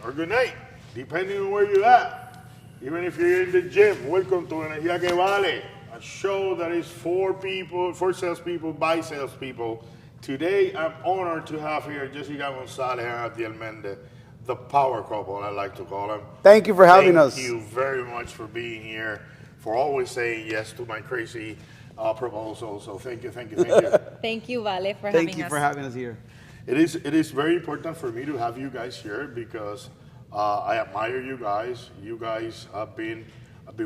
or good night, depending on where you're at. Even if you're in the gym, welcome to Energía que Vale, a show that is for people, for salespeople, by salespeople. Today, I'm honored to have here Jessica Gonzalez and Abdiel Mende, the power couple, I like to call them. Thank you for having us. Thank you very much for being here, for always saying yes to my crazy proposal. So thank you. Thank you, Vale, for having us. Thank you for having us here. It is very important for me to have you guys here because I admire you guys. You guys I've been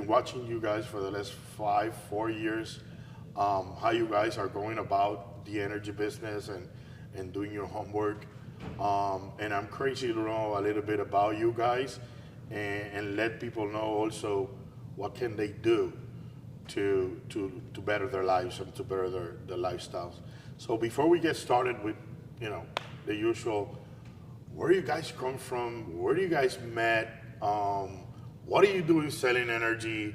watching you guys for the last 4 years. How you guys are going about the energy business and doing your homework. And I'm crazy to know a little bit about you guys and let people know also what can they do to better their lives and to better their lifestyles. So before we get started with, the usual, where you guys come from, where do you guys met, what are you doing selling energy?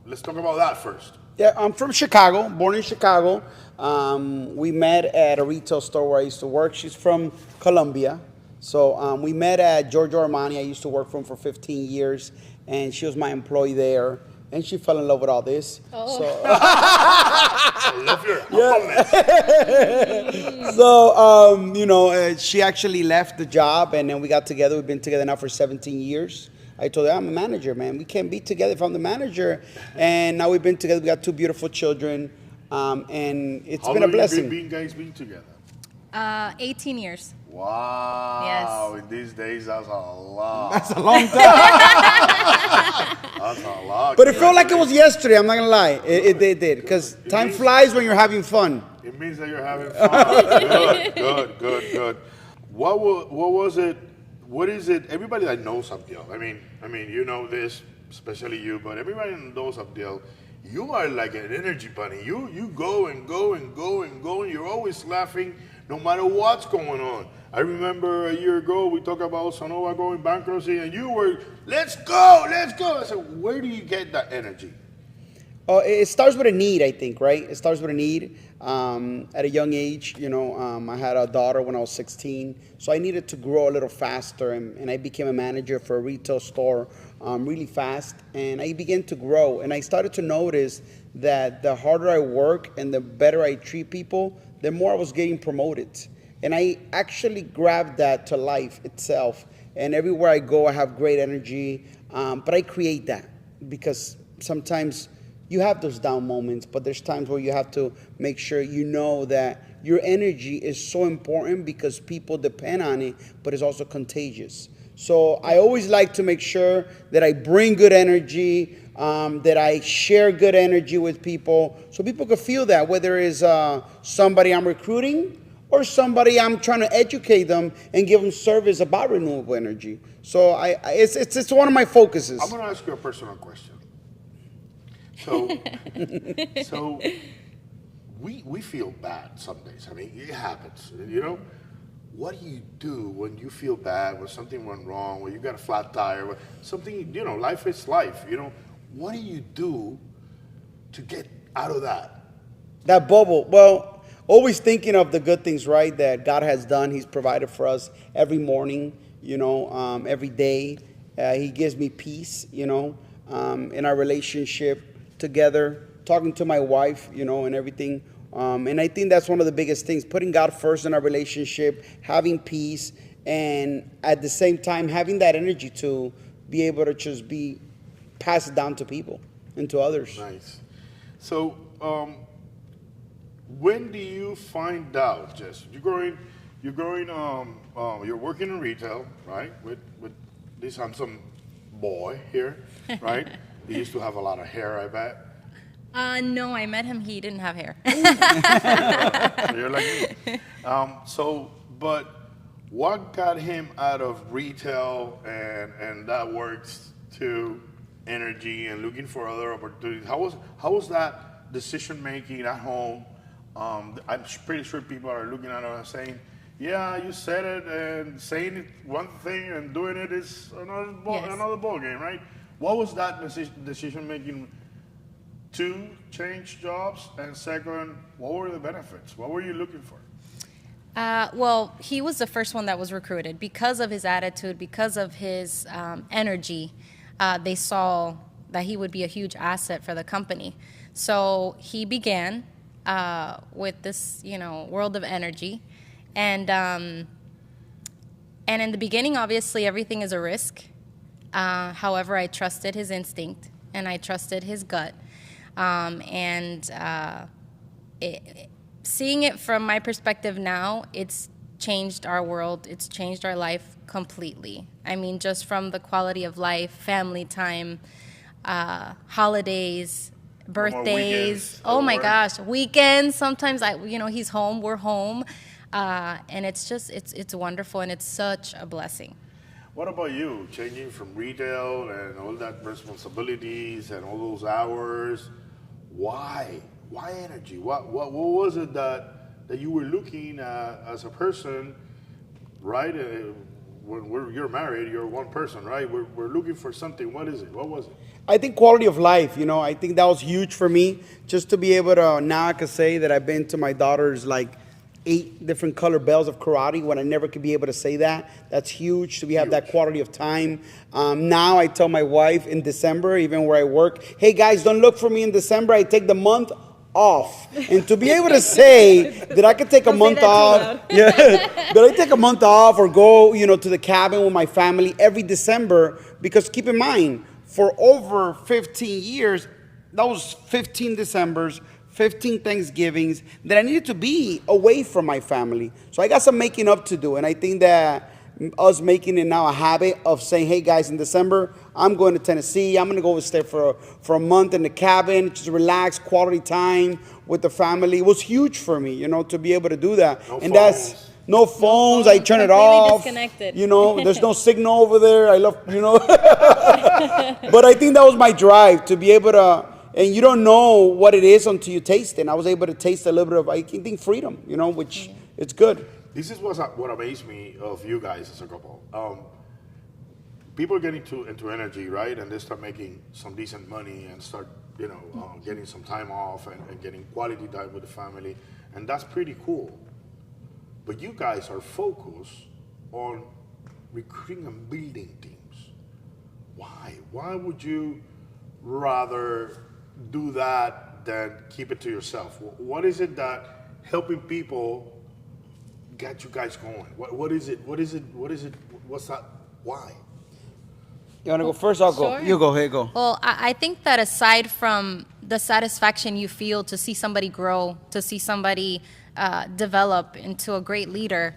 Let's talk about that first. Yeah, I'm from Chicago, born in Chicago. We met at a retail store where I used to work. She's from Colombia. So we met at Giorgio Armani. I used to work for him for 15 years, and she was my employee there. And she fell in love with all this. Oh. So, I love your humbleness. So, she actually left the job, and then we got together. We've been together now for 17 years. I told her, I'm a manager, man. We can't be together if I'm the manager. And now we've been together. We got 2 beautiful children, and it's been a blessing. How long have you guys been together? 18 years. Wow. Yes. In these days, that's a lot. That's a long time. That's a lot. But it felt like it was yesterday. I'm not going to lie. It did. Because time flies when you're having fun. It means that you're having fun. Good. What was it? What is it? Everybody that knows Abdiel, I mean, you know this, especially you, but everybody that knows Abdiel, you are like an energy bunny. You go and go and go and go, and you're always laughing no matter what's going on. I remember a year ago, we talked about Sonova going bankruptcy, and you were, let's go. I said, where do you get that energy? It starts with a need, I think, right? It starts with a need. At a young age, I had a daughter when I was 16, so I needed to grow a little faster, and I became a manager for a retail store really fast, and I began to grow, and I started to notice that the harder I work and the better I treat people, the more I was getting promoted. And I actually grabbed that to life itself, and everywhere I go, I have great energy, but I create that because sometimes you have those down moments, but there's times where you have to make sure you know that your energy is so important because people depend on it, but it's also contagious. So I always like to make sure that I bring good energy, that I share good energy with people so people can feel that, whether it's somebody I'm recruiting or somebody I'm trying to educate them and give them service about renewable energy. So it's one of my focuses. I'm going to ask you a personal question. So we feel bad some days. I mean, it happens, What do you do when you feel bad, when something went wrong, when you got a flat tire, when something, life is life, What do you do to get out of that? That bubble. Well, always thinking of the good things, right, that God has done. He's provided for us every morning, every day. He gives me peace, in our relationship together, talking to my wife, and everything. And I think that's one of the biggest things, putting God first in our relationship, having peace, and at the same time, having that energy to be able to just pass it down to people and to others. Nice. So, when do you find out, Jess? You're working in retail, right? With this handsome boy here, right? He used to have a lot of hair, I bet. No, I met him. He didn't have hair. So you're like me. But what got him out of retail and that works to energy and looking for other opportunities? How was that decision making at home? I'm pretty sure people are looking at it and saying, yeah, you said it, and saying it one thing and doing it is another ball game, right? What was that decision making to change jobs? And second, what were the benefits? What were you looking for? Well, he was the first one that was recruited because of his attitude, because of his energy. They saw that he would be a huge asset for the company. So he began with this, world of energy, and in the beginning, obviously, everything is a risk. However, I trusted his instinct and I trusted his gut, seeing it from my perspective now, it's changed our world. It's changed our life completely. I mean, just from the quality of life, family time, holidays, birthdays. Oh my gosh, weekends. Sometimes he's home, we're home, and it's wonderful, and it's such a blessing. What about you? Changing from retail and all that responsibilities and all those hours. Why? Why energy? What was it that you were looking at as a person, right? When you're married, you're one person, right? We're looking for something. What is it? What was it? I think quality of life, I think that was huge for me. Just to be able to, now I can say that I've been to my daughter's 8 different color bells of karate when I never could be able to say that. That's huge. So we have that quality of time. Now I tell my wife in December, even where I work, hey guys, don't look for me in December. I take the month off. And to be able to say that I could take a month off, that I take a month off or go, to the cabin with my family every December, because keep in mind, for over 15 years, that was 15 Decembers, 15 Thanksgivings that I needed to be away from my family. So I got some making up to do. And I think that us making it now a habit of saying, hey guys, in December, I'm going to Tennessee. I'm going to go stay for a month in the cabin, just relax, quality time with the family. It was huge for me, to be able to do that. No and phones. That's no phones. I turn it Completely off. disconnected. There's no signal over there. I love, But I think that was my drive to be able to. And you don't know what it is until you taste it. And I was able to taste a little bit of, I think, freedom, which it's good. This is what amazed me of you guys as a couple. People get into energy, right? And they start making some decent money and start, getting some time off and getting quality time with the family. And that's pretty cool. But you guys are focused on recruiting and building teams. Why? Why would you rather do that than keep it to yourself? What is it that helping people get you guys going? What is it? What's that? Why? You want to go first? I'll go. Sure. You go. Here, go. Well, I think that aside from the satisfaction you feel to see somebody grow, to see somebody develop into a great leader,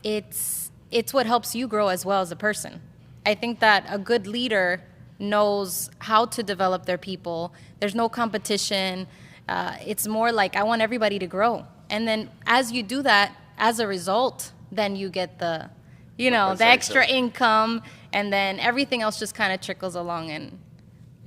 it's what helps you grow as well as a person. I think that a good leader knows how to develop their people. There's no competition. It's more like I want everybody to grow. And then as you do that, as a result, then you get the extra income, and then everything else just kind of trickles along. And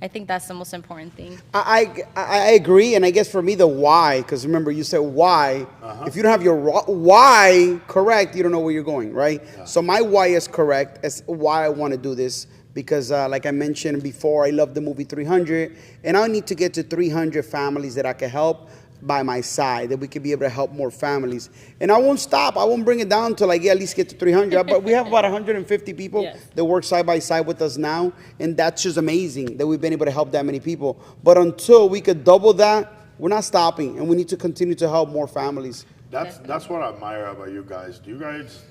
I think that's the most important thing. I agree. And I guess for me, the why, because remember, you said why. If you don't have your why correct, you don't know where you're going, right? Yeah. So my why is correct as why I want to do this. Because like I mentioned before, I love the movie 300, and I need to get to 300 families that I can help by my side, that we could be able to help more families. And I won't stop. I won't bring it down till I at least get to 300. But we have about 150 people that work side by side with us now, and that's just amazing that we've been able to help that many people. But until we could double that, we're not stopping, and we need to continue to help more families. That's what I admire about you guys. Do you guys,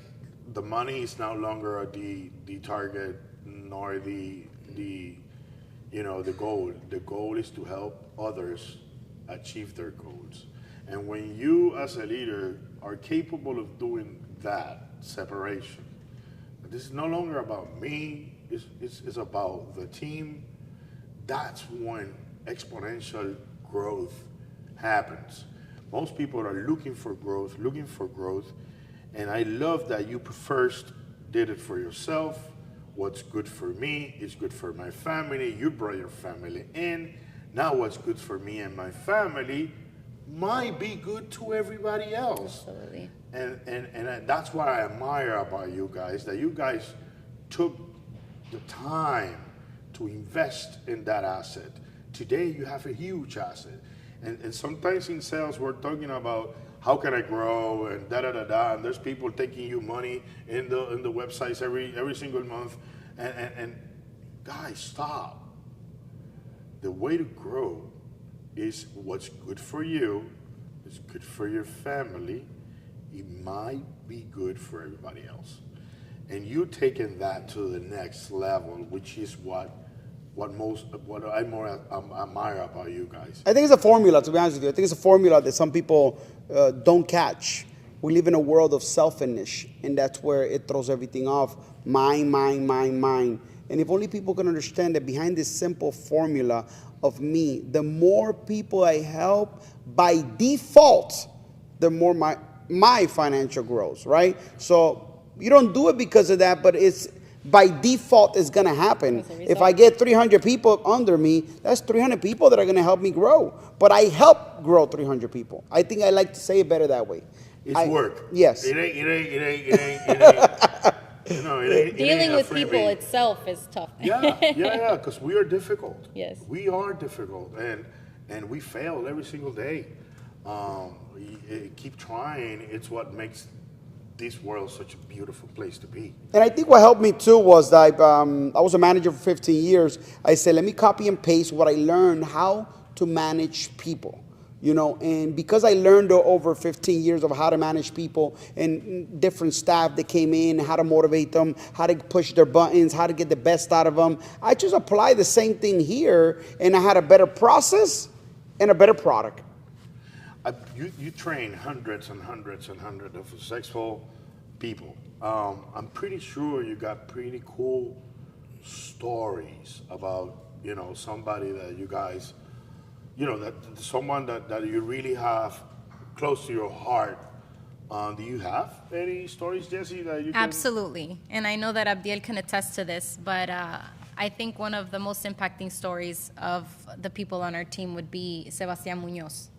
the money is no longer the target, nor the goal. The goal is to help others achieve their goals. And when you as a leader are capable of doing that separation, this is no longer about me, it's about the team, that's when exponential growth happens. Most people are looking for growth, and I love that you first did it for yourself. What's good for me is good for my family. You brought your family in. Now what's good for me and my family might be good to everybody else. Absolutely. And that's what I admire about you guys, that you guys took the time to invest in that asset. Today you have a huge asset. And sometimes in sales, we're talking about how can I grow and da. And there's people taking you money in the websites every single month. And guys, stop. The way to grow is what's good for you, it's good for your family. It might be good for everybody else. And you taking that to the next level, which is what I more admire about you guys. I think it's a formula, to be honest with you. I think it's a formula that some people don't catch. We live in a world of selfishness, and that's where it throws everything off. Mine. And if only people can understand that behind this simple formula of me, the more people I help, by default, the more my financial grows, right? So you don't do it because of that, but it's by default it's going to happen. If I get 300 people under me, that's 300 people that are going to help me grow. But I help grow 300 people. I think I like to say it better that way. It's work. Yes. It ain't. You know, Dealing with people itself is tough. Yeah, because we are difficult. Yes. We are difficult, and we fail every single day. Keep trying. It's what makes this world such a beautiful place to be. And I think what helped me too was that I was a manager for 15 years. I said, let me copy and paste what I learned how to manage people. You know, and because I learned over 15 years of how to manage people and different staff that came in, how to motivate them, how to push their buttons, how to get the best out of them, I just applied the same thing here, and I had a better process and a better product. You train hundreds and hundreds and hundreds of successful people. I'm pretty sure you got pretty cool stories about, you know, somebody that you guys, you know, that someone that you really have close to your heart. Do you have any stories, Jessie, that you can? Absolutely. And I know that Abdiel can attest to this, but I think one of the most impacting stories of the people on our team would be Sebastián Muñoz.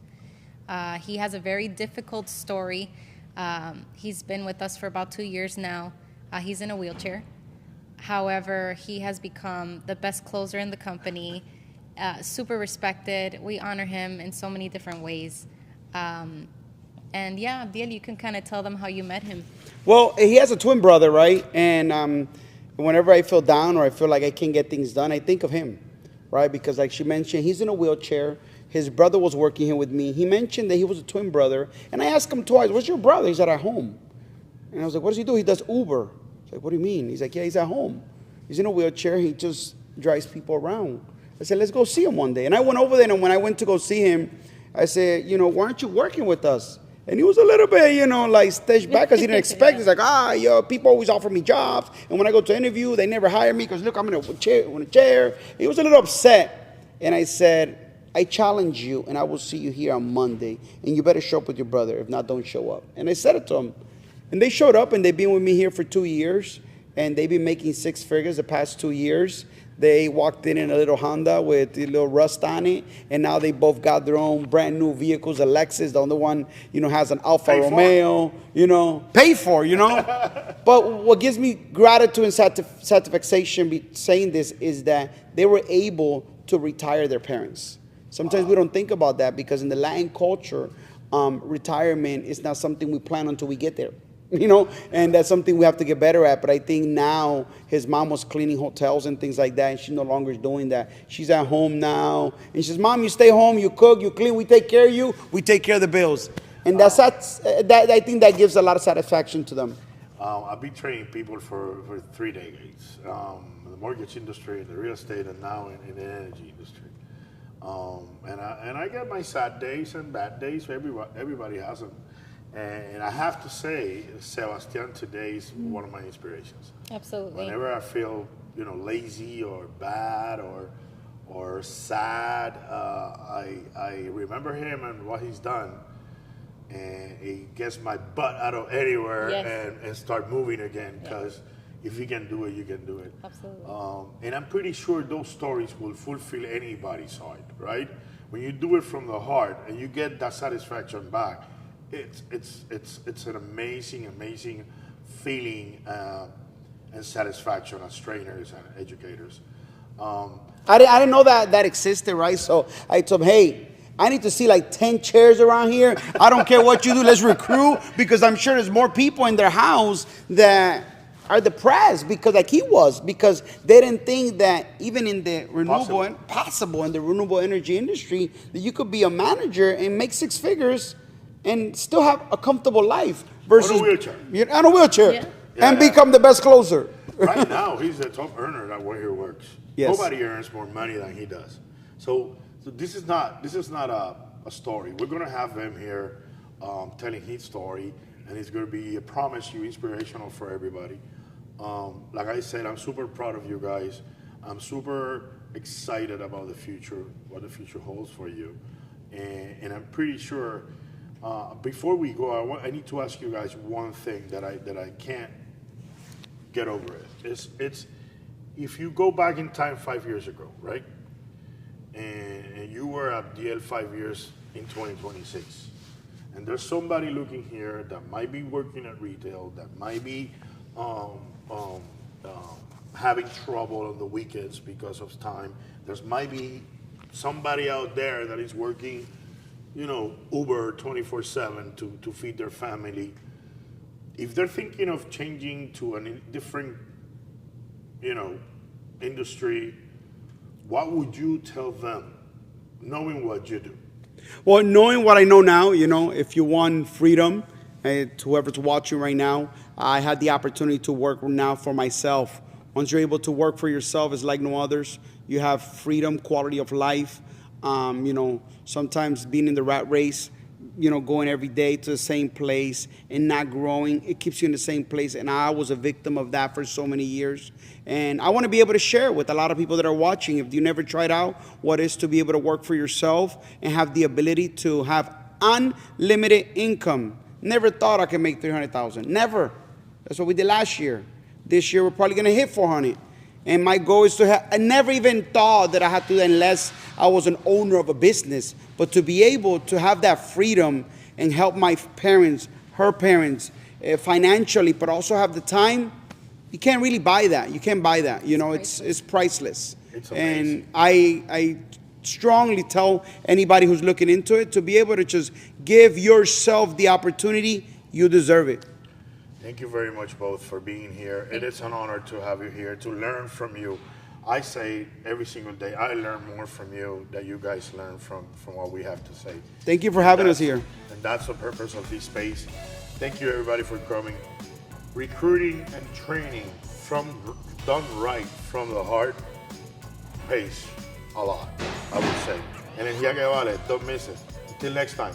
He has a very difficult story. He's been with us for about 2 years now. He's in a wheelchair. However, he has become the best closer in the company, super respected. We honor him in so many different ways. And yeah, Abdiel, you can kind of tell them how you met him. Well, he has a twin brother, right? And whenever I feel down or I feel like I can't get things done, I think of him, right? Because like she mentioned, he's in a wheelchair. His brother was working here with me. He mentioned that he was a twin brother. And I asked him twice, where's your brother? He said, at home. And I was like, what does he do? He does Uber. I was like, what do you mean? He's like, yeah, he's at home. He's in a wheelchair. He just drives people around. I said, let's go see him one day. And I went over there, and when I went to go see him, I said, you know, why aren't you working with us? And he was a little bit, you know, like staged back because he didn't expect. He's like, yo, people always offer me jobs. And when I go to interview, they never hire me because, look, I'm in a chair. He was a little upset. And I said, I challenge you, and I will see you here on Monday, and you better show up with your brother. If not, don't show up. And I said it to him. And they showed up, and they've been with me here for 2 years, and they've been making 6 figures the past 2 years. They walked in a little Honda with a little rust on it, and now they both got their own brand new vehicles. A Lexus, the other one, you know, has an Alfa Romeo, you know, paid for, you know. But what gives me gratitude and satisfaction saying this is that they were able to retire their parents. Sometimes we don't think about that because in the Latin culture, retirement is not something we plan until we get there, you know, and that's something we have to get better at. But I think now his mom was cleaning hotels and things like that, and she no longer is doing that. She's at home now, and she says, Mom, you stay home, you cook, you clean, we take care of you, we take care of the bills. And that I think that gives a lot of satisfaction to them. I've been training people for 3 decades, the mortgage industry, the real estate, and now in the energy industry. And I get my sad days and bad days. Everybody has them. And I have to say, Sebastián today is one of my inspirations. Absolutely. Whenever I feel, you know, lazy or bad or sad, I remember him and what he's done. And he gets my butt out of anywhere and start moving again. Because if you can do it, you can do it. Absolutely. And I'm pretty sure those stories will fulfill anybody's heart, right? When you do it from the heart and you get that satisfaction back, it's an amazing feeling and satisfaction as trainers and educators. I didn't know that existed, right? So I told him, hey, I need to see like 10 chairs around here. I don't care what you do. Let's recruit, because I'm sure there's more people in their house that are depressed because like he was, because they didn't think that even in the possible in the renewable energy industry, that you could be a manager and make 6 figures and still have a comfortable life versus on a wheelchair. On a wheelchair. Yeah. And become the best closer. Right now, he's the top earner at where he works. Yes. Nobody earns more money than he does. So this is not a story. We're gonna have him here telling his story, and it's gonna be, I promise you, inspirational for everybody. Like I said, I'm super proud of you guys. I'm super excited about the future, what the future holds for you, and I'm pretty sure. Before we go, I need to ask you guys one thing that I can't get over it. It's if you go back in time 5 years ago, right? And you were Abdiel 5 years in 2026. And there's somebody looking here that might be working at retail, that might be having trouble on the weekends because of time. There's might be somebody out there that is working, Uber 24/7 to feed their family. If they're thinking of changing to a different, industry, what would you tell them, knowing what you do? Well, knowing what I know now, if you want freedom, to whoever's watching right now, I had the opportunity to work now for myself. Once you're able to work for yourself, it's like no others. You have freedom, quality of life. Sometimes being in the rat race, going every day to the same place and not growing, it keeps you in the same place. And I was a victim of that for so many years. And I want to be able to share with a lot of people that are watching. If you never tried out what it is to be able to work for yourself and have the ability to have unlimited income. Never thought I could make $300,000. Never. That's what we did last year. This year we're probably going to hit 400. And my goal is to have, I never even thought that I had to do that unless I was an owner of a business. But to be able to have that freedom and help my parents, her parents, financially, but also have the time, you can't really buy that. You can't buy that. It's priceless. It's amazing. And I strongly tell anybody who's looking into it to be able to just give yourself the opportunity. You deserve it. Thank you very much both for being here. It is an honor to have you here, to learn from you. I say every single day, I learn more from you than you guys learn from what we have to say. Thank you for having us here. And that's the purpose of this space. Thank you everybody for coming. Recruiting and training done right from the heart pays a lot, I would say. Energía que vale, don't miss it. Until next time.